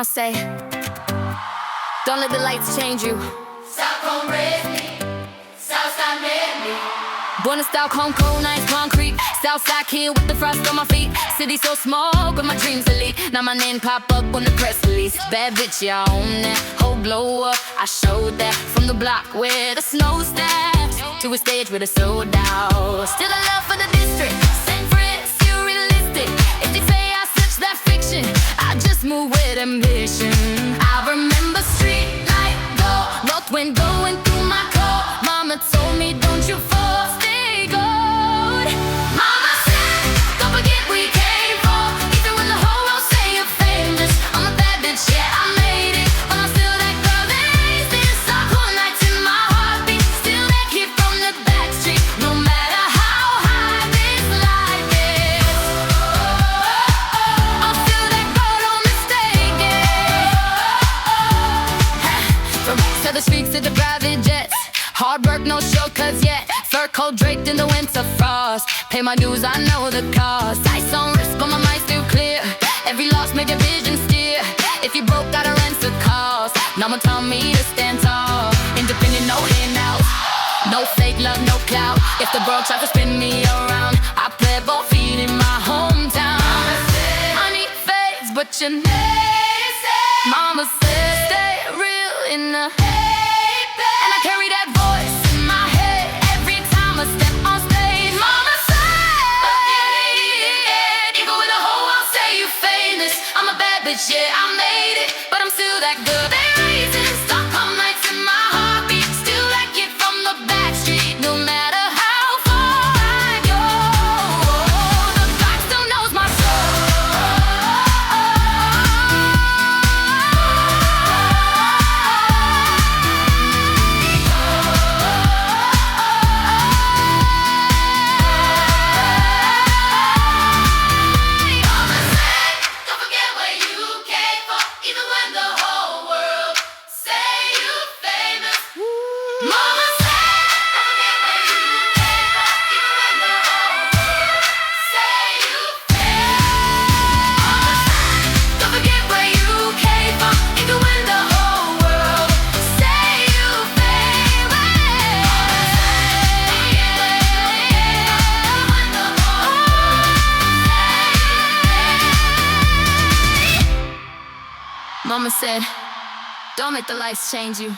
Mama say, don't let the lights change you. Stockholm raised me, Southside made me. Born in Stockholm, cold nights, concrete. Southside kid with the frost on my feet. City so small, but my dreams elite. Now my name pop up on the press release. Bad bitch, yeah, I own that. Whole blow up, I showed that. From the block where the snow stacks to a stage where the sold out. Still a love for the district. St. Fritz, surrealistic. If they say I search that fiction, I just move with ambition. I remember street light go, north wind going through my coat. Mama told me, don't you fall, stay gold. Mama said, don't forget we came for. Even when the whole world say you're famous, I'm a bad bitch, yeah, I made it. But I'm still that girl that raised this. Stockholm nights in my heartbeat. Still that kid from the back street. No matter how high this life is, I'm still that girl, don't mistake it. From to the streets to the private jets. Hard work, no shortcuts yet. Fur coat draped in the winter frost. Pay my dues, I know the cost. Ice on risk, but my mind still clear. Every loss made your vision steer. If you broke, gotta rent the cost. Mama told me to stand tall. Independent, no handouts. No fake love, no clout. If the world tries to spin me around, I play both feet in my hometown. Money fades, but your name stays. Mama said, stay real in the and I carry that voice in my head every time I step on stage. Mama said, even when the whole world say you famous, I'm a bad bitch, yeah, I made it. But I'm still that good. They raising Stockholm nights in my heartbeat. Still that kid from the back street. No matter how far I go, the clock still knows my soul. Don't forget where you came from, even when the whole world say you famous. Mama said, don't forget where you came from, even when the whole world say you famous. Mama said, don't let the lights change you.